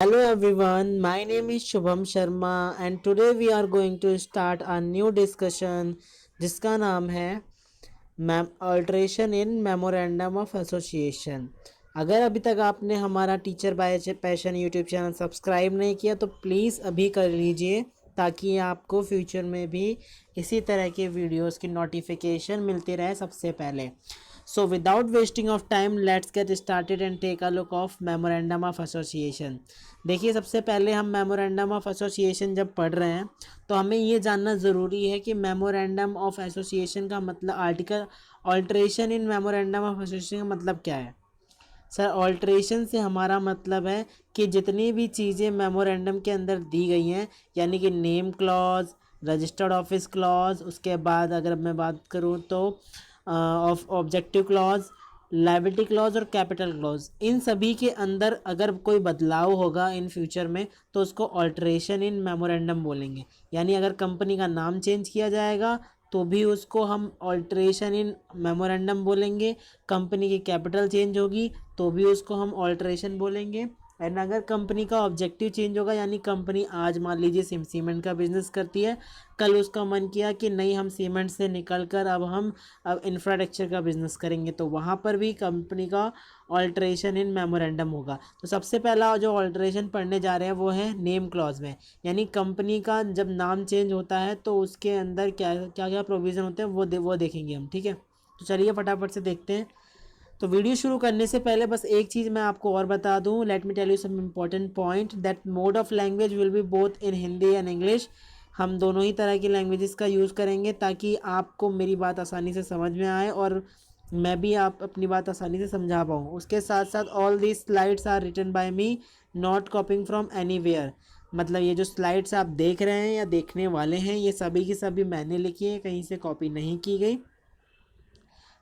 Hello everyone, my name is Shubham Sharma and today we are going to start a new discussion जिसका नाम है alteration in memorandum of association. अगर अभी तक आपने हमारा teacher bye passion YouTube channel subscribe नहीं किया तो प्लीज़ अभी कर लीजिए ताकि आपको फ्यूचर में भी इसी तरह के वीडियोस की नोटिफिकेशन मिलती रहे सबसे पहले। So without wasting of time, let's get started and take a look of memorandum of association. देखिए, सबसे पहले हम मेमोरेंडम ऑफ एसोसिएशन जब पढ़ रहे हैं तो हमें ये जानना ज़रूरी है कि मेमोरेंडम ऑफ एसोसिएशन का मतलब article alteration in memorandum of association का मतलब क्या है। सर, ऑल्ट्रेशन से हमारा मतलब है कि जितनी भी चीज़ें मेमोरेंडम के अंदर दी गई हैं, यानी कि name clause, registered office clause, उसके बाद अगर मैं बात करूँ तो of objective clause, liability clause और कैपिटल क्लॉज, इन सभी के अंदर अगर कोई बदलाव होगा इन फ्यूचर में तो उसको ऑल्ट्रेशन इन मेमोरेंडम बोलेंगे। यानी अगर कंपनी का नाम चेंज किया जाएगा तो भी उसको हम ऑल्ट्रेशन इन मेमोरेंडम बोलेंगे। कंपनी की कैपिटल चेंज होगी तो भी उसको हम ऑल्ट्रेशन बोलेंगे। एंड अगर कंपनी का ऑब्जेक्टिव चेंज होगा, यानी कंपनी आज मान लीजिए सीमेंट का बिजनेस करती है, कल उसका मन किया कि नहीं हम सीमेंट से निकल कर अब इंफ्रास्ट्रक्चर का बिजनेस करेंगे, तो वहाँ पर भी कंपनी का ऑल्ट्रेशन इन मेमोरेंडम होगा। तो सबसे पहला जो ऑल्ट्रेशन पढ़ने जा रहे हैं वो है नेम क्लॉज में, यानी कंपनी का जब नाम चेंज होता है तो उसके अंदर क्या क्या क्या प्रोविज़न होते हैं वो देखेंगे हम। ठीक है, तो चलिए फटाफट से देखते हैं। तो वीडियो शुरू करने से पहले बस एक चीज़ मैं आपको और बता दूं, let me tell you some important point that mode of language will be both in Hindi and English. हम दोनों ही तरह की लैंग्वेजेस का यूज़ करेंगे ताकि आपको मेरी बात आसानी से समझ में आए और मैं भी आप अपनी बात आसानी से समझा पाऊँ। उसके साथ साथ all these slides are written by me, not copying from anywhere. मतलब ये जो स्लाइड्स आप देख रहे हैं या देखने वाले हैं ये सभी की सभी मैंने लिखी है, कहीं से कॉपी नहीं की गई।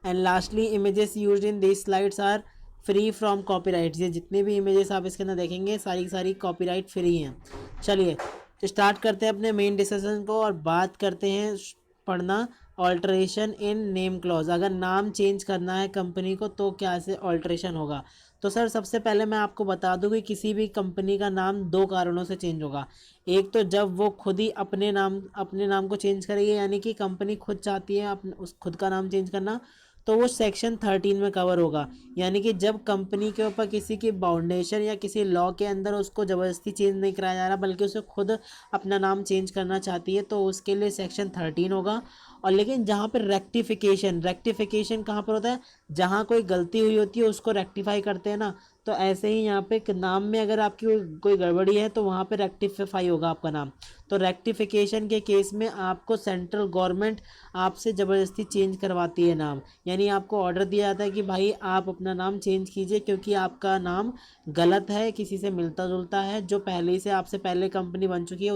And lastly, images used in this slides are free from copyright. ये जितने भी इमेजेस आप इसके अंदर देखेंगे सारी की सारी कॉपीराइट फ्री हैं। चलिए तो स्टार्ट करते हैं अपने मेन डिस्कशन को और बात करते हैं पढ़ना ऑल्ट्रेशन इन नेम क्लॉज। अगर नाम चेंज करना है कंपनी को तो क्या से ऑल्ट्रेशन होगा। तो सर सबसे पहले मैं आपको बता दूं कि किसी भी कंपनी का नाम दो कारणों से चेंज होगा। एक तो जब वो खुद ही अपने नाम को चेंज करेगी, यानी कि कंपनी खुद चाहती है उस खुद का नाम चेंज करना, तो वो सेक्शन 13 में कवर होगा। यानी कि जब कंपनी के ऊपर किसी की बाउंडेशन या किसी लॉ के अंदर उसको ज़बरदस्ती चेंज नहीं कराया जा रहा बल्कि उसे खुद अपना नाम चेंज करना चाहती है तो उसके लिए सेक्शन 13 होगा। और लेकिन जहाँ पर रेक्टिफिकेशन कहाँ पर होता है, जहाँ कोई गलती हुई होती है उसको रेक्टिफाई करते हैं ना, तो ऐसे ही यहाँ पे नाम में अगर आपकी कोई गड़बड़ी है तो वहाँ पे रेक्टिफाई होगा आपका नाम। तो रेक्टिफिकेशन के केस में आपको सेंट्रल गवर्नमेंट आपसे ज़बरदस्ती चेंज करवाती है नाम, यानी आपको ऑर्डर दिया जाता है कि भाई आप अपना नाम चेंज कीजिए क्योंकि आपका नाम गलत है, किसी से मिलता जुलता है जो पहले से आपसे पहले कंपनी बन चुकी है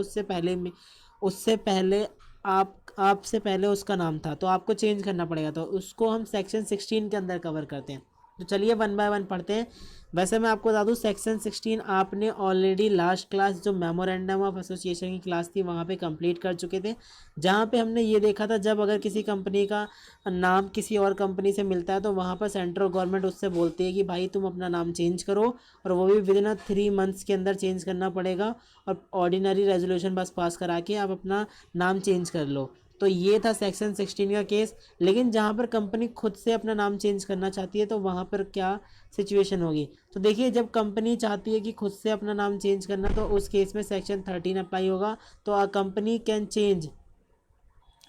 उससे पहले आपसे पहले उसका नाम था, तो आपको चेंज करना पड़ेगा। तो उसको हम सेक्शन 16 के अंदर कवर करते हैं। तो चलिए वन बाय वन पढ़ते हैं। वैसे मैं आपको बता दूं सेक्शन 16 आपने ऑलरेडी लास्ट क्लास जो मेमोरेंडम ऑफ एसोसिएशन की क्लास थी वहाँ पे कंप्लीट कर चुके थे, जहाँ पे हमने ये देखा था जब अगर किसी कंपनी का नाम किसी और कंपनी से मिलता है तो वहाँ पर सेंट्रल गवर्नमेंट उससे बोलती है कि भाई तुम अपना नाम चेंज करो, और वो भी विदिन 3 मंथ्स के अंदर चेंज करना पड़ेगा और ऑर्डिनरी रेजोल्यूशन बस पास करा के आप अपना नाम चेंज कर लो। तो ये था सेक्शन 16 का केस। लेकिन जहाँ पर कंपनी खुद से अपना नाम चेंज करना चाहती है तो वहाँ पर क्या सिचुएशन होगी। तो देखिए जब कंपनी चाहती है कि खुद से अपना नाम चेंज करना तो उस केस में सेक्शन 13 अप्लाई होगा। तो अ कंपनी कैन चेंज,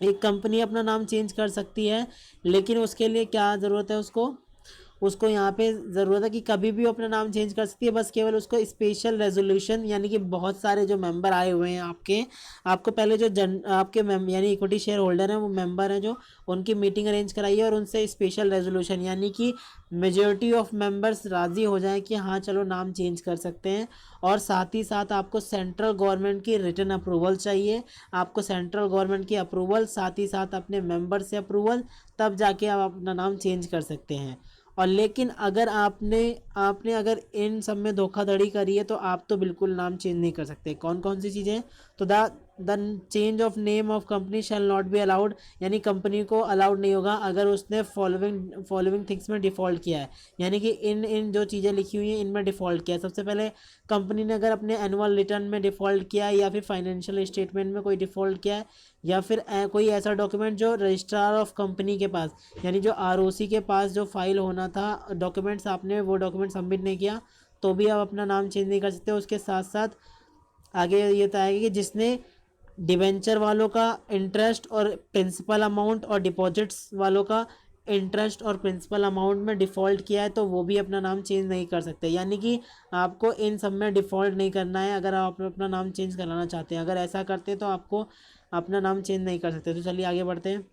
एक कंपनी अपना नाम चेंज कर सकती है, लेकिन उसके लिए क्या ज़रूरत है, उसको उसको यहाँ पे ज़रूरत है कि कभी भी वो अपना नाम चेंज कर सकती है, बस केवल उसको स्पेशल रेजोल्यूशन, यानी कि बहुत सारे जो मेंबर आए हुए हैं आपको पहले जो आपके यानी इक्विटी शेयर होल्डर हैं वो मेंबर हैं जो उनकी मीटिंग अरेंज कराइए और उनसे स्पेशल रेजोल्यूशन, यानी कि मेजोरिटी ऑफ मेंबर्स राज़ी हो जाएं कि हाँ चलो नाम चेंज कर सकते हैं। और साथ ही साथ आपको सेंट्रल गवर्नमेंट की रिटन अप्रूवल चाहिए, आपको सेंट्रल गवर्नमेंट की अप्रूवल साथ ही साथ अपने मेंबर से अप्रूवल, तब जाके आप अपना नाम चेंज कर सकते हैं। और लेकिन अगर आपने आपने अगर इन सब में धोखाधड़ी करी है तो आप तो बिल्कुल नाम चेंज नहीं कर सकते। कौन कौन सी चीज़ें हैं, तो the change of name of company shall not be allowed, यानी कंपनी को अलाउड नहीं होगा अगर उसने फॉलोइंग थिंग्स में डिफ़ॉल्ट किया है, यानी कि इन इन जो चीज़ें लिखी हुई हैं इनमें डिफ़ॉल्ट किया है। सबसे पहले कंपनी ने अगर अपने एनुअल रिटर्न में डिफ़ॉल्ट किया है, या फिर फाइनेंशियल स्टेटमेंट में कोई डिफ़ॉल्ट किया है, या फिर कोई ऐसा डॉक्यूमेंट जो रजिस्ट्रार ऑफ कंपनी के पास, यानी जो आरओसी के पास जो फाइल होना था डॉक्यूमेंट्स, आपने वो डॉक्यूमेंट सबमिट नहीं किया, तो भी आप अपना नाम चेंज नहीं कर सकते। उसके साथ साथ आगे ये बताएगा कि जिसने डिवेंचर वालों का इंटरेस्ट और प्रिंसिपल अमाउंट और डिपॉजिट्स वालों का इंटरेस्ट और प्रिंसिपल अमाउंट में डिफ़ॉल्ट किया है, तो वो भी अपना नाम चेंज नहीं कर सकते। यानी कि आपको इन सब में डिफ़ॉल्ट नहीं करना है अगर आप अपना नाम चेंज कराना चाहते हैं। अगर ऐसा करते हैं तो आपको अपना नाम चेंज नहीं कर सकते। तो चलिए आगे बढ़ते हैं।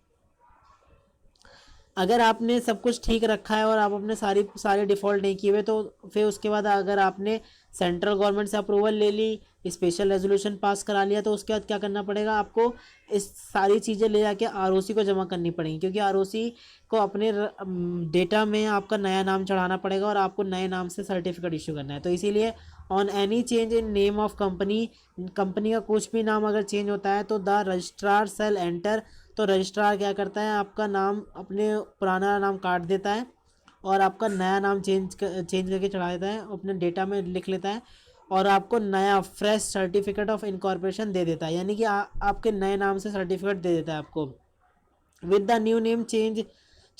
अगर आपने सब कुछ ठीक रखा है और आप अपने सारे डिफ़ॉल्ट नहीं किए हुए, तो फिर उसके बाद अगर आपने सेंट्रल गवर्नमेंट से अप्रूवल ले ली, स्पेशल रेजोल्यूशन पास करा लिया, तो उसके बाद क्या करना पड़ेगा आपको, इस सारी चीज़ें ले जाके आरओसी को जमा करनी पड़ेंगी, क्योंकि आरओसी को अपने डेटा में आपका नया नाम चढ़ाना पड़ेगा और आपको नए नाम से सर्टिफिकेट इशू करना है। तो इसीलिए on any change in name of company, company का कुछ भी नाम अगर चेंज होता है तो द रजिस्ट्रार सेल एंटर, तो रजिस्ट्रार क्या करता है, आपका नाम अपने पुराना नाम काट देता है और आपका नया नाम चेंज करके चढ़ा देता है, अपने डेटा में लिख लेता है और आपको नया फ्रेश सर्टिफिकेट ऑफ इनकॉर्पोरेशन दे देता है, यानी कि आपके नए नाम से सर्टिफिकेट दे देता है आपको। With the new name change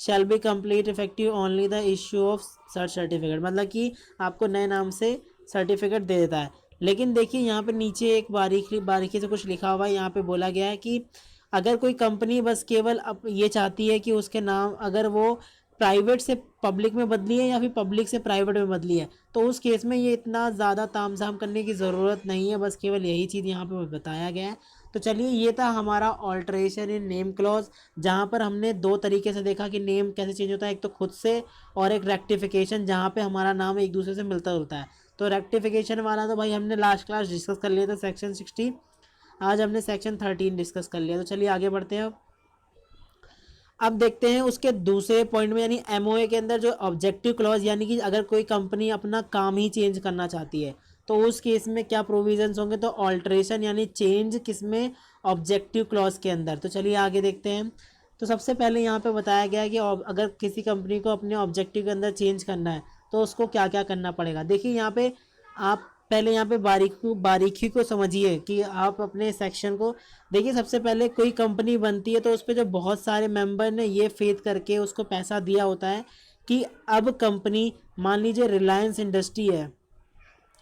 shall be complete effective only the issue of search certificate, मतलब कि आपको नए नाम से सर्टिफिकेट दे देता है। लेकिन देखिए यहाँ पे नीचे एक बारीकी से कुछ लिखा हुआ है। यहाँ पे बोला गया है कि अगर कोई कंपनी बस केवल अब ये चाहती है कि उसके नाम अगर वो प्राइवेट से पब्लिक में बदली है या फिर पब्लिक से प्राइवेट में बदली है, तो उस केस में ये इतना ज़्यादा तामझाम करने की ज़रूरत नहीं है, बस केवल यही चीज़ यहाँ पे बताया गया है। तो चलिए ये था हमारा ऑल्ट्रेशन इन नेम क्लॉज, जहाँ पर हमने दो तरीके से देखा कि नेम कैसे चेंज होता है, एक तो खुद से और एक रेक्टिफिकेशन, जहाँ पे हमारा नाम एक दूसरे से मिलता जुलता है। तो रेक्टिफिकेशन वाला तो भाई हमने लास्ट क्लास डिस्कस कर लिया था, सेक्शन 60। आज हमने सेक्शन 13 डिस्कस कर लिया। तो चलिए आगे बढ़ते हैं। अब देखते हैं उसके दूसरे पॉइंट में, यानी एमओए के अंदर जो ऑब्जेक्टिव क्लॉज, यानी कि अगर कोई कंपनी अपना काम ही चेंज करना चाहती है तो उस केस में क्या प्रोविजंस होंगे। तो ऑल्ट्रेशन यानी चेंज किसमें, ऑब्जेक्टिव क्लॉज के अंदर। तो चलिए आगे देखते हैं। तो सबसे पहले यहाँ पे बताया गया है कि अगर किसी कंपनी को अपने ऑब्जेक्टिव के अंदर चेंज करना है तो उसको क्या क्या करना पड़ेगा। देखिए यहाँ पे आप पहले यहाँ पे बारीकी को समझिए कि आप अपने सेक्शन को देखिए। सबसे पहले कोई कंपनी बनती है तो उस पर जो बहुत सारे मेंबर ने ये फेथ करके उसको पैसा दिया होता है कि अब कंपनी, मान लीजिए रिलायंस इंडस्ट्री है,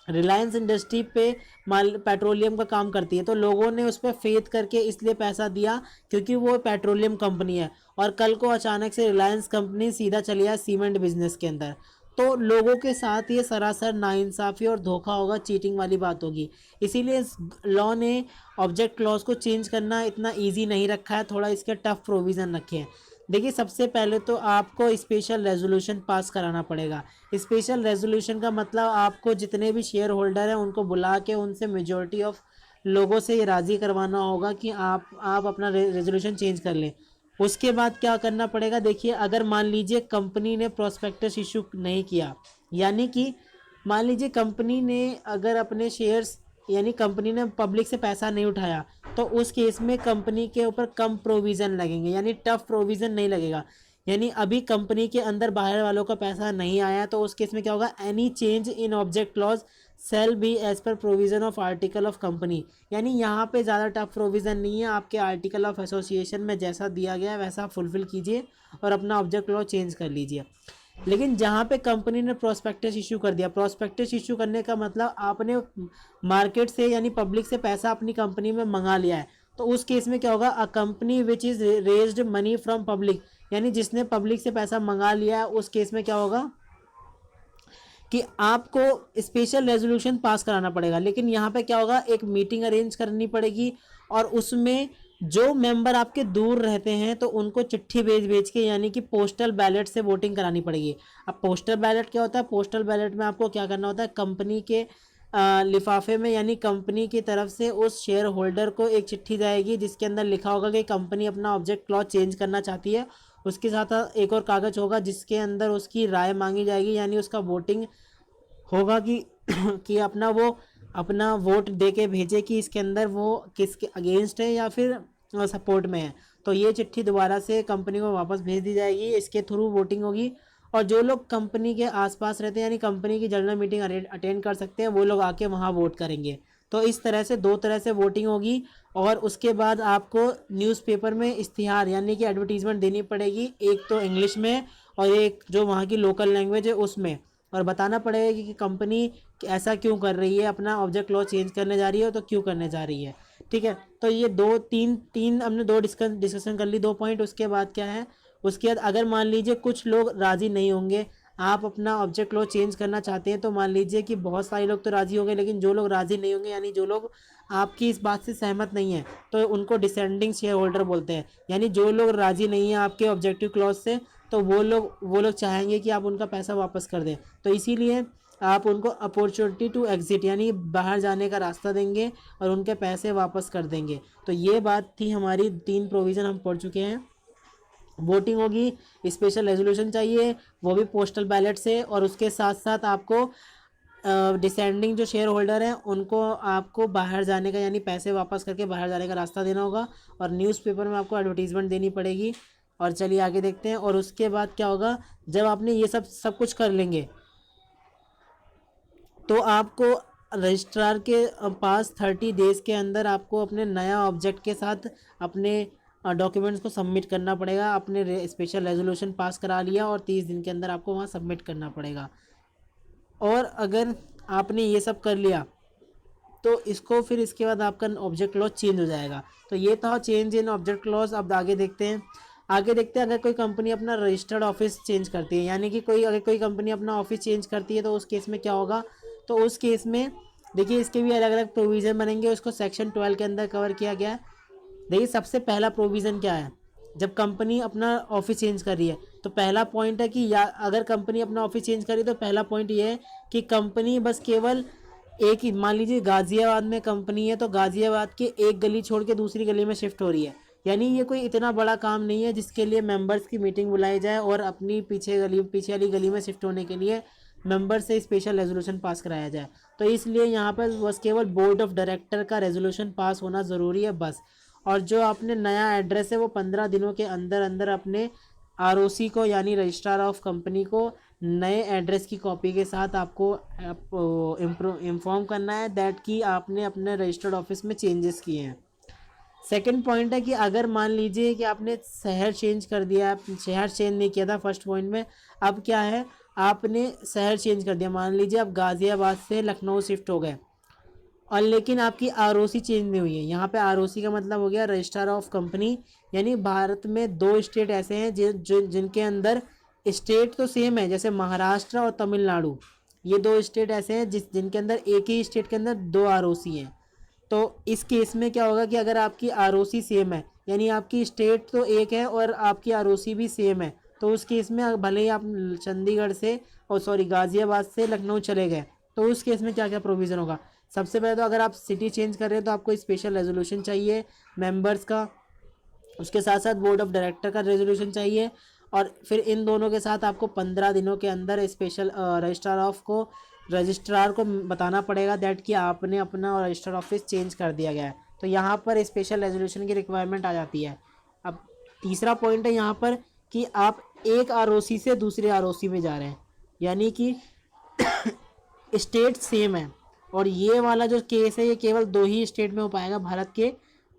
रिलायंस इंडस्ट्री पे माल पेट्रोलियम का काम करती है, तो लोगों ने उस पर फेथ करके इसलिए पैसा दिया क्योंकि वो पेट्रोलियम कंपनी है, और कल को अचानक से रिलायंस कंपनी सीधा चली जाए सीमेंट बिजनेस के अंदर, तो लोगों के साथ ये सरासर नाइंसाफ़ी और धोखा होगा, चीटिंग वाली बात होगी। इसीलिए इस लॉ ने ऑब्जेक्ट क्लॉज को चेंज करना इतना ईजी नहीं रखा है, थोड़ा इसके टफ प्रोविज़न रखे हैं। देखिए सबसे पहले तो आपको स्पेशल रेजोल्यूशन पास कराना पड़ेगा। स्पेशल रेजोल्यूशन का मतलब आपको जितने भी शेयर होल्डर हैं उनको बुला के उनसे मेजॉरिटी ऑफ लोगों से ये राज़ी करवाना होगा कि आप अपना रेजोल्यूशन चेंज कर लें। उसके बाद क्या करना पड़ेगा, देखिए अगर मान लीजिए कंपनी ने प्रोस्पेक्टस इशू नहीं किया, यानी कि मान लीजिए कंपनी ने अगर अपने शेयर्स, यानी कंपनी ने पब्लिक से पैसा नहीं उठाया, तो उस केस में कंपनी के ऊपर कम प्रोविज़न लगेंगे, यानी टफ प्रोविज़न नहीं लगेगा। यानी अभी कंपनी के अंदर बाहर वालों का पैसा नहीं आया, तो उस केस में क्या होगा, any change in object clause shall be as per provision of article of company. यानी यहाँ पे ज़्यादा टफ प्रोविज़न नहीं है, आपके आर्टिकल ऑफ एसोसिएशन में जैसा दिया गया है वैसा फुलफिल कीजिए और अपना ऑब्जेक्ट क्लॉज चेंज कर लीजिए। लेकिन जहाँ पे कंपनी ने प्रोस्पेक्टस इशू कर दिया, प्रोस्पेक्टस इशू करने का मतलब आपने मार्केट से यानी पब्लिक से पैसा अपनी कंपनी में मंगा लिया है, तो उस केस में क्या होगा, a company which is raised money from public, यानी जिसने पब्लिक से पैसा मंगा लिया है, उस केस में क्या होगा कि आपको स्पेशल रेजोल्यूशन पास कराना पड़ेगा। लेकिन यहाँ पे क्या होगा, एक मीटिंग अरेंज करनी पड़ेगी और उसमें जो मेंबर आपके दूर रहते हैं तो उनको चिट्ठी भेज के, यानी कि पोस्टल बैलेट से वोटिंग करानी पड़ेगी। अब पोस्टल बैलेट क्या होता है, पोस्टल बैलेट में आपको क्या करना होता है, कंपनी के लिफाफे में, यानी कंपनी की तरफ से उस शेयर होल्डर को एक चिट्ठी जाएगी जिसके अंदर लिखा होगा कि कंपनी अपना ऑब्जेक्ट क्लॉज चेंज करना चाहती है। उसके साथ एक और कागज़ होगा जिसके अंदर उसकी राय मांगी जाएगी, यानी उसका वोटिंग होगा कि कि अपना वो अपना वोट दे के भेजे कि इसके अंदर वो किसके अगेंस्ट है या फिर सपोर्ट में है। तो ये चिट्ठी दोबारा से कंपनी को वापस भेज दी जाएगी, इसके थ्रू वोटिंग होगी। और जो लोग कंपनी के आसपास रहते हैं यानी कंपनी की जनरल मीटिंग अटेंड कर सकते हैं वो लोग आके वहाँ वोट करेंगे। तो इस तरह से दो तरह से वोटिंग होगी। और उसके बाद आपको न्यूज़पेपर में इश्तिहार यानी कि एडवर्टीजमेंट देनी पड़ेगी, एक तो इंग्लिश में और एक जो वहाँ की लोकल लैंग्वेज है उसमें। और बताना पड़ेगा कि कंपनी ऐसा क्यों कर रही है, अपना ऑब्जेक्ट लॉ चेंज करने जा रही है तो क्यों करने जा रही है। ठीक है, तो ये दो तीन तीन हमने दो डिस्कशन कर ली, 2 पॉइंट। उसके बाद क्या है, उसके बाद अगर मान लीजिए कुछ लोग राज़ी नहीं होंगे, आप अपना ऑब्जेक्ट लॉ चेंज करना चाहते हैं, तो मान लीजिए कि बहुत सारे लोग तो राज़ी होंगे लेकिन जो लोग राज़ी नहीं होंगे यानी जो लोग आपकी इस बात से सहमत नहीं है तो उनको डिसेंडिंग शेयर होल्डर बोलते हैं। यानी जो लोग राज़ी नहीं है आपके ऑब्जेक्टिव क्लॉज से तो वो लोग चाहेंगे कि आप उनका पैसा वापस कर दें। तो इसीलिए आप उनको अपॉर्चुनिटी टू एग्जिट यानी बाहर जाने का रास्ता देंगे और उनके पैसे वापस कर देंगे। तो ये बात थी हमारी, 3 प्रोविज़न हम पढ़ चुके हैं। वोटिंग होगी, स्पेशल रेजोल्यूशन चाहिए, वो भी पोस्टल बैलेट से। और उसके साथ साथ आपको डिसेंडिंग जो शेयर होल्डर हैं उनको आपको बाहर जाने का यानी पैसे वापस करके बाहर जाने का रास्ता देना होगा। और न्यूज़पेपर में आपको एडवर्टीजमेंट देनी पड़ेगी। और चलिए आगे देखते हैं। और उसके बाद क्या होगा, जब आपने ये सब कुछ कर लेंगे तो आपको रजिस्ट्रार के पास 30 डेज़ के अंदर आपको अपने नया ऑब्जेक्ट के साथ अपने डॉक्यूमेंट्स को सबमिट करना पड़ेगा। आपने स्पेशल रेजोल्यूशन पास करा लिया और 30 दिन के अंदर आपको वहाँ सबमिट करना पड़ेगा। और अगर आपने ये सब कर लिया तो इसको फिर इसके बाद आपका ऑब्जेक्ट क्लॉज चेंज हो जाएगा। तो ये था चेंज इन ऑब्जेक्ट क्लॉज। अब आगे देखते हैं। अगर कोई कंपनी अपना रजिस्टर्ड ऑफिस चेंज करती है यानी कि अगर कोई कंपनी अपना ऑफिस चेंज करती है तो उस केस में क्या होगा। तो उस केस में देखिए इसके भी अलग अलग प्रोविज़न बनेंगे, उसको सेक्शन 12 के अंदर कवर किया गया है। देखिए सबसे पहला प्रोविज़न क्या है, जब कंपनी अपना ऑफिस चेंज कर रही है तो पहला पॉइंट है कि या अगर कंपनी अपना ऑफिस चेंज कर रही है तो पहला पॉइंट ये है कि कंपनी बस केवल एक ही, मान लीजिए गाज़ियाबाद में कंपनी है तो गाज़ियाबाद के एक गली छोड़ के दूसरी गली में शिफ्ट हो रही है। यानी ये कोई इतना बड़ा काम नहीं है जिसके लिए मेंबर्स की मीटिंग बुलाई जाए और अपनी पीछे वाली गली में शिफ्ट होने के लिए मेंबर से स्पेशल रेजोल्यूशन पास कराया जाए। तो इसलिए यहाँ पर बस केवल बोर्ड ऑफ डायरेक्टर का रेजोल्यूशन पास होना ज़रूरी है बस। और जो आपने नया एड्रेस है वो 15 दिनों के अंदर अंदर अपने आरओसी को यानी रजिस्ट्रार ऑफ कंपनी को नए एड्रेस की कॉपी के साथ आपको इन्फॉर्म करना है दैट कि आपने अपने रजिस्टर्ड ऑफिस में चेंजेस किए हैं। सेकंड पॉइंट है कि अगर मान लीजिए कि आपने शहर चेंज कर दिया, शहर चेंज नहीं किया था फर्स्ट पॉइंट में, अब क्या है आपने शहर चेंज कर दिया, मान लीजिए आप गाज़ियाबाद से लखनऊ शिफ्ट हो गए और लेकिन आपकी आरओसी चेंज नहीं हुई है। यहाँ पे आरओसी का मतलब हो गया रजिस्ट्रार ऑफ कंपनी। यानी भारत में 2 स्टेट ऐसे हैं जिनके अंदर स्टेट तो सेम है, जैसे महाराष्ट्र और तमिलनाडु। ये 2 स्टेट ऐसे हैं जिनके अंदर एक ही स्टेट के अंदर 2 आरओसी हैं। तो इस केस में क्या होगा कि अगर आपकी आरओसी सेम है यानी आपकी स्टेट तो एक है और आपकी आरओसी भी सेम है, तो उस केस में भले ही आप चंडीगढ़ से गाज़ियाबाद से लखनऊ चले गए तो उस केस में क्या क्या प्रोविज़न होगा। सबसे पहले तो अगर आप सिटी चेंज कर रहे हैं तो आपको स्पेशल रेजोल्यूशन चाहिए मेंबर्स का, उसके साथ साथ बोर्ड ऑफ डायरेक्टर का रेजोल्यूशन चाहिए। और फिर इन दोनों के साथ आपको 15 दिनों के अंदर स्पेशल रजिस्ट्रार को बताना पड़ेगा दैट कि आपने अपना रजिस्टर ऑफिस चेंज कर दिया गया है। तो यहाँ पर स्पेशल रेजोल्यूशन की रिक्वायरमेंट आ जाती है। अब तीसरा पॉइंट है यहाँ पर कि आप एक आरओसी से दूसरे आरओसी में जा रहे हैं यानी कि स्टेट सेम है। और ये वाला जो केस है ये केवल 2 ही स्टेट में हो पाएगा भारत के,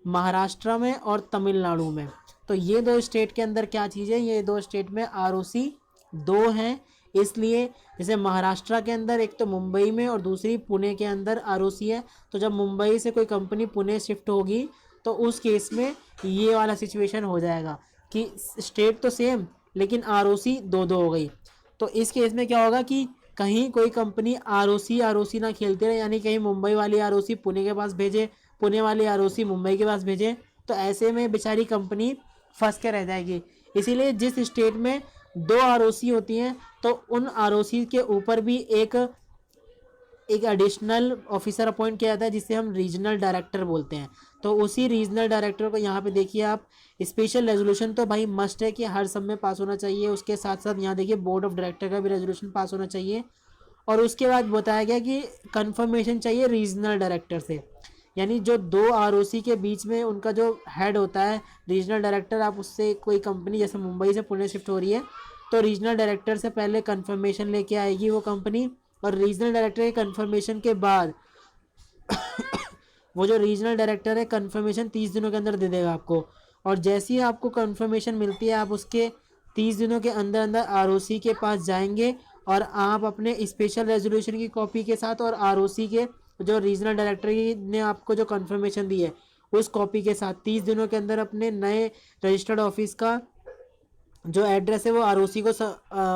महाराष्ट्र में और तमिलनाडु में। तो ये 2 स्टेट के अंदर क्या चीज़ है, ये 2 स्टेट में आरओसी 2 हैं। इसलिए जैसे महाराष्ट्र के अंदर एक तो मुंबई में और दूसरी पुणे के अंदर आरओसी है, तो जब मुंबई से कोई कंपनी पुणे शिफ्ट होगी तो उस केस में ये वाला सिचुएशन हो जाएगा कि स्टेट तो सेम लेकिन आरओसी 2-2 हो गई। तो इस केस में क्या होगा कि कहीं कोई कंपनी आरओसी ना खेलते रहे यानी कहीं मुंबई वाली आरओसी पुणे के पास भेजे, पुणे वाली आरओसी मुंबई के पास भेजे, तो ऐसे में बेचारी कंपनी फंस के रह जाएगी। इसीलिए जिस स्टेट में 2 आरओसी होती हैं तो उन आरओसी के ऊपर भी एक एडिशनल ऑफिसर अपॉइंट किया जाता है जिसे हम रीजनल डायरेक्टर बोलते हैं। तो उसी रीजनल डायरेक्टर को यहाँ पे देखिए आप, स्पेशल रेजोल्यूशन तो भाई मस्ट है कि हर सब में पास होना चाहिए। उसके साथ साथ यहाँ देखिए बोर्ड ऑफ डायरेक्टर का भी रेजोल्यूशन पास होना चाहिए। और उसके बाद बताया गया कि कंफर्मेशन चाहिए रीजनल डायरेक्टर से, यानी जो दो आरओसी के बीच में उनका जो हेड होता है रीजनल डायरेक्टर, आप उससे कोई कंपनी जैसे मुंबई से पुणे शिफ्ट हो रही है तो रीजनल डायरेक्टर से पहले कंफर्मेशन लेके आएगी वो कंपनी, और रीजनल डायरेक्टर के कंफर्मेशन के बाद वो जो रीजनल डायरेक्टर है कंफर्मेशन 30 दिनों के अंदर दे देगा आपको, और जैसे ही आपको कंफर्मेशन मिलती है आप उसके 30 दिनों के अंदर अंदर आरओसी के पास जाएंगे और आप अपने स्पेशल रेजोल्यूशन की कॉपी के साथ और आरओसी के जो रीजनल डायरेक्टर ने आपको जो कंफर्मेशन दी है उस कॉपी के साथ 30 दिनों के अंदर अपने नए रजिस्टर्ड ऑफिस का जो एड्रेस है वो आरओसी को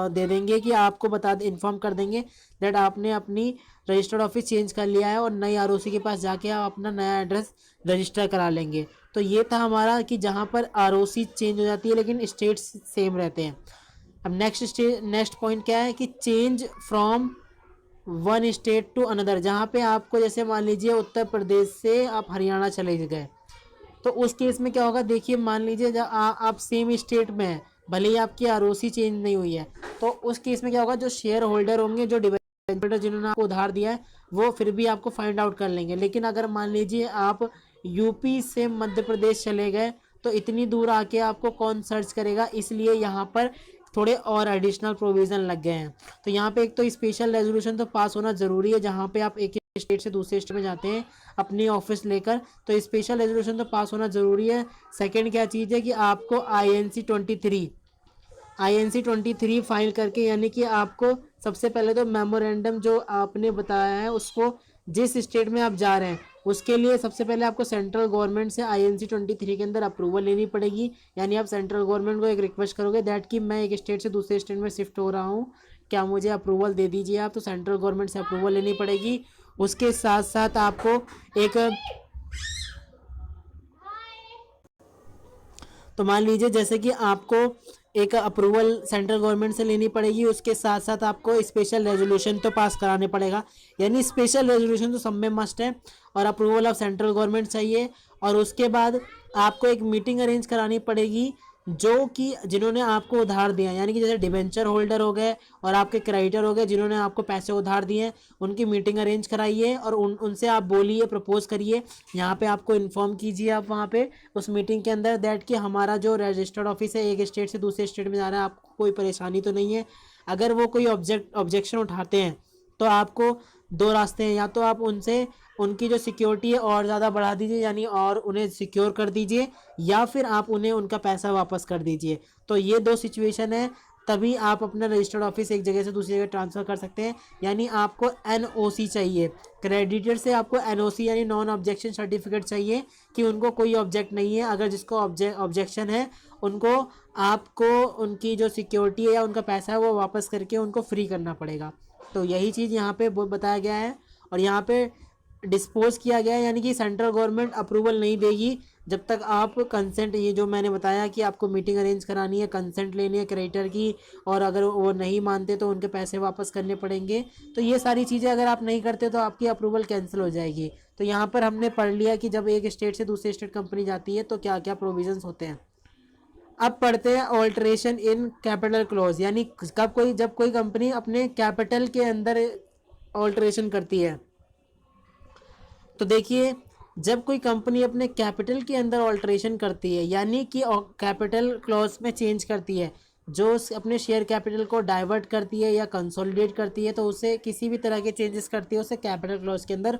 दे देंगे, कि आपको बता इन्फॉर्म कर देंगे दैट आपने अपनी रजिस्टर्ड ऑफिस चेंज कर लिया है और नई आरओसी के पास जाके आप अपना नया एड्रेस रजिस्टर करा लेंगे। तो ये था हमारा कि जहाँ पर आरओसी चेंज हो जाती है लेकिन स्टेट्स सेम रहते हैं। अब नेक्स्ट पॉइंट क्या है कि change from one state to another, जहाँ पे आपको जैसे मान लीजिए उत्तर प्रदेश से आप हरियाणा चले गए तो उस केस में क्या होगा, देखिए मान लीजिए आप सेम स्टेट में हैं भले ही आपकी आरओसी चेंज नहीं हुई है, तो उस केस में क्या होगा, जो शेयर होल्डर होंगे, जो डिबेंचर जिन्होंने आपको उधार दिया है वो फिर भी आपको फाइंड आउट कर लेंगे। लेकिन अगर मान लीजिए आप यूपी से मध्य प्रदेश चले गए तो इतनी दूर आके आपको कौन सर्च करेगा, इसलिए यहाँ पर थोड़े और एडिशनल प्रोविज़न लग गए हैं। तो यहाँ पे एक तो स्पेशल रेजोल्यूशन तो पास होना ज़रूरी है, जहाँ पे आप एक स्टेट से दूसरे स्टेट में जाते हैं अपनी ऑफिस लेकर, तो स्पेशल रेजोल्यूशन तो पास होना ज़रूरी है। सेकंड क्या चीज़ है कि आपको आई एन सी 23 फाइल करके, यानी कि आपको सबसे पहले तो मेमोरेंडम जो आपने बताया है उसको जिस स्टेट में आप जा रहे हैं उसके लिए सबसे पहले आपको सेंट्रल गवर्नमेंट से आई एन सी 23 के अंदर अप्रूवल लेनी पड़ेगी, यानी आप सेंट्रल गवर्नमेंट को एक रिक्वेस्ट करोगे दैट कि मैं एक स्टेट से दूसरे स्टेट में शिफ्ट हो रहा हूँ, क्या मुझे अप्रूवल दे दीजिए आप, तो सेंट्रल गवर्नमेंट से अप्रूवल लेनी पड़ेगी। उसके साथ साथ आपको एक, तो मान लीजिए जैसे कि आपको एक अप्रूवल सेंट्रल गवर्नमेंट से लेनी पड़ेगी, उसके साथ साथ आपको स्पेशल रेजोल्यूशन तो पास कराने पड़ेगा, यानी स्पेशल रेजोल्यूशन तो सब में मस्ट है, और अप्रूवल ऑफ सेंट्रल गवर्नमेंट चाहिए। और उसके बाद आपको एक मीटिंग अरेंज करानी पड़ेगी जो कि जिन्होंने आपको उधार दिया, यानी कि जैसे डिबेंचर होल्डर हो गए और आपके क्रेडिटर हो गए जिन्होंने आपको पैसे उधार दिए हैं, उनकी मीटिंग अरेंज कराइए और उनसे आप बोलिए, प्रपोज करिए, यहाँ पे आपको इन्फॉर्म कीजिए आप वहाँ पे उस मीटिंग के अंदर दैट कि हमारा जो रजिस्टर्ड ऑफिस है एक स्टेट से दूसरे स्टेट में जा रहा है, आपको कोई परेशानी तो नहीं है। अगर वो कोई ऑब्जेक्शन उठाते हैं तो आपको दो रास्ते हैं, या तो आप उनसे उनकी जो सिक्योरिटी है और ज़्यादा बढ़ा दीजिए, यानी और उन्हें सिक्योर कर दीजिए, या फिर आप उन्हें उनका पैसा वापस कर दीजिए। तो ये दो सिचुएशन है, तभी आप अपना रजिस्टर्ड ऑफिस एक जगह से दूसरी जगह ट्रांसफ़र कर सकते हैं। यानी आपको एनओसी चाहिए, क्रेडिटर से आपको एनओसी यानी नॉन ऑब्जेक्शन सर्टिफिकेट चाहिए कि उनको कोई ऑब्जेक्ट नहीं है, अगर जिसको ऑब्जेक्शन है उनको आपको उनकी जो सिक्योरिटी है या उनका पैसा है वो वापस करके उनको फ्री करना पड़ेगा। तो यही चीज़ यहाँ पे बताया गया है, और यहाँ पे डिस्पोज किया गया है, यानी कि सेंट्रल गवर्नमेंट अप्रूवल नहीं देगी जब तक आप कंसेंट, ये जो मैंने बताया कि आपको मीटिंग अरेंज करानी है, कंसेंट लेनी है क्रेडिटर की, और अगर वो नहीं मानते तो उनके पैसे वापस करने पड़ेंगे। तो ये सारी चीज़ें अगर आप नहीं करते तो आपकी अप्रूवल कैंसिल हो जाएगी। तो यहाँ पर हमने पढ़ लिया कि जब एक स्टेट से दूसरे स्टेट कंपनी जाती है तो क्या क्या प्रोविजंस होते हैं। अब पढ़ते हैं ऑल्ट्रेशन इन कैपिटल क्लॉज, यानी जब कोई कंपनी अपने कैपिटल के अंदर ऑल्ट्रेशन करती है। तो देखिए जब कोई कंपनी अपने कैपिटल के अंदर ऑल्ट्रेशन करती है, यानी कि कैपिटल क्लॉज में चेंज करती है, जो अपने शेयर कैपिटल को डाइवर्ट करती है या कंसोलिडेट करती है, तो उसे किसी भी तरह के चेंजेस करती है उसे कैपिटल क्लॉज के अंदर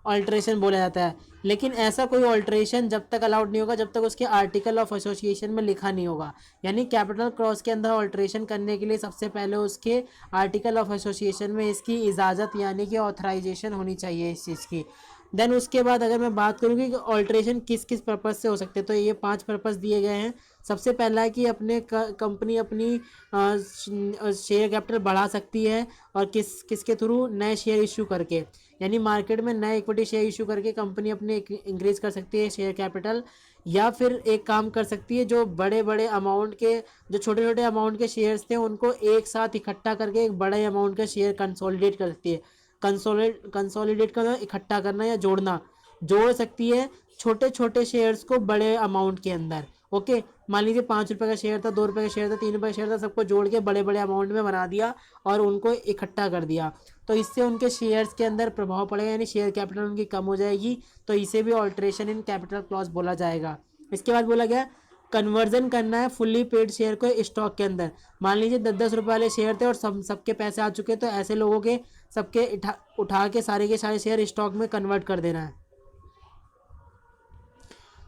ऑल्ट्रेशन बोला जाता है। लेकिन ऐसा कोई ऑल्ट्रेशन जब तक अलाउड नहीं होगा जब तक उसके आर्टिकल ऑफ एसोसिएशन में लिखा नहीं होगा, यानी कैपिटल क्लॉज के अंदर ऑल्ट्रेशन करने के लिए सबसे पहले उसके आर्टिकल ऑफ एसोसिएशन में इसकी इजाज़त यानी कि ऑथराइजेशन होनी चाहिए इस चीज़ की। देन उसके बाद अगर मैं बात करूँगी कि ऑल्ट्रेशन किस किस पर्पज़ से हो सकते हैं, तो ये 5 पर्पज़ दिए गए हैं। सबसे पहला है कि अपने कंपनी अपनी शेयर कैपिटल बढ़ा सकती है, और किसके थ्रू, नए शेयर इशू करके, यानी मार्केट में नए इक्विटी शेयर इशू करके कंपनी अपने इंक्रीज कर सकती है शेयर कैपिटल। या फिर एक काम कर सकती है, जो बड़े बड़े अमाउंट के, जो छोटे छोटे अमाउंट के शेयर्स थे उनको एक साथ इकट्ठा करके एक बड़े अमाउंट का शेयर कंसोलिडेट कर सकती है। कंसोलिडेट करना, इकट्ठा करना या जोड़ना, जोड़ सकती है छोटे छोटे शेयर्स को बड़े अमाउंट के अंदर, ओके, मान लीजिए 5 रुपये का शेयर था, 2 रुपये का शेयर था, 3 रुपये का शेयर था, सबको जोड़ के बड़े बड़े अमाउंट में बना दिया और उनको इकट्ठा कर दिया। तो इससे उनके शेयर्स के अंदर प्रभाव पड़ेगा, यानी शेयर कैपिटल उनकी कम हो जाएगी। तो इसे भी ऑल्ट्रेशन इन कैपिटल क्लॉज बोला जाएगा। इसके बाद बोला गया कन्वर्जन करना है फुल्ली पेड शेयर को स्टॉक के अंदर। मान लीजिए 10-10 रुपये वाले शेयर थे और सबके पैसे आ चुके, तो ऐसे लोगों के सबके उठा के सारे शेयर स्टॉक में कन्वर्ट कर देना है।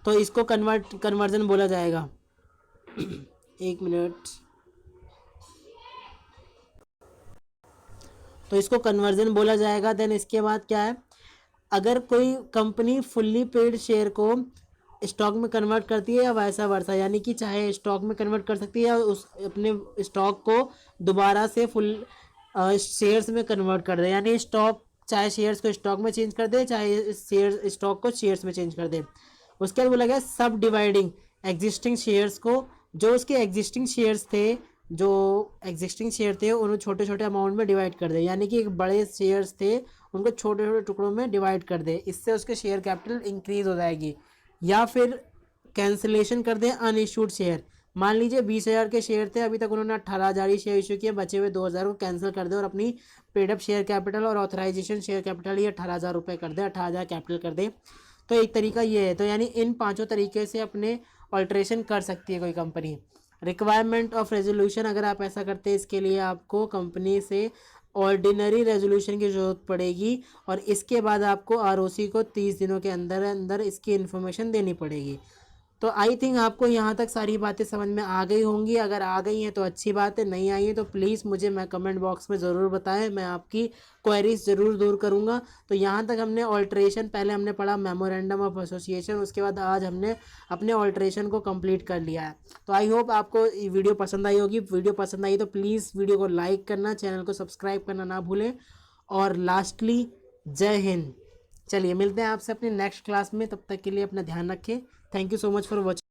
तो इसको कन्वर्जन बोला जाएगा। एक मिनट। तो इसको कन्वर्जन बोला जाएगा। देन इसके बाद क्या है, अगर कोई कंपनी फुल्ली पेड शेयर को स्टॉक में कन्वर्ट करती है या वैसा वर्सा, यानी कि चाहे स्टॉक में कन्वर्ट कर सकती है या उस अपने स्टॉक को दोबारा से फुल शेयर्स में कन्वर्ट कर दे, यानी स्टॉक चाहे शेयर्स को स्टॉक में चेंज कर दे, चाहे शेयर स्टॉक को शेयर्स में चेंज कर दे। उसके बाद बोला गया सब डिवाइडिंग एग्जिस्टिंग शेयर्स को, जो उसके एग्जिस्टिंग शेयर्स थे उन्हें छोटे छोटे अमाउंट में डिवाइड कर दे, यानी कि एक बड़े शेयर्स थे उनको छोटे छोटे टुकड़ों में डिवाइड कर दे, इससे उसके शेयर कैपिटल इंक्रीज हो जाएगी। या फिर कैंसिलेशन कर दे अनइश्यूड शेयर। मान लीजिए 20,000 के शेयर थे, अभी तक उन्होंने 18,000 ही शेयर इशू किए, बचे हुए 2,000 को कैंसिल कर दे और अपनी पेडअप शेयर कैपिटल और ऑथराइजेशन शेयर कैपिटल ये 18,000 रुपये कर दे, 18,000 कैपिटल कर दे। तो एक तरीका ये है। तो यानी इन 5 तरीके से अपने ऑल्ट्रेशन कर सकती है कोई कंपनी। रिक्वायरमेंट ऑफ रेजोल्यूशन, अगर आप ऐसा करते हैं इसके लिए आपको कंपनी से ऑर्डिनरी रेजोल्यूशन की ज़रूरत पड़ेगी और इसके बाद आपको आरओसी को 30 दिनों के अंदर अंदर इसकी इन्फॉर्मेशन देनी पड़ेगी। तो आई थिंक आपको यहाँ तक सारी बातें समझ में आ गई होंगी। अगर आ गई हैं तो अच्छी बात है, नहीं आई है तो प्लीज़ मुझे कमेंट बॉक्स में ज़रूर बताएं, मैं आपकी क्वेरीज ज़रूर दूर करूँगा। तो यहाँ तक हमने ऑल्ट्रेशन, पहले हमने पढ़ा मेमोरेंडम ऑफ एसोसिएशन, उसके बाद आज हमने अपने ऑल्ट्रेशन को कंप्लीट कर लिया है। तो आई होप आपको ये वीडियो पसंद आई होगी। वीडियो पसंद आई तो प्लीज़ वीडियो को लाइक करना, चैनल को सब्सक्राइब करना ना भूलें। और लास्टली जय हिंद। चलिए मिलते हैं आपसे अपनी नेक्स्ट क्लास में, तब तक के लिए अपना ध्यान रखें। Thank you so much for watching.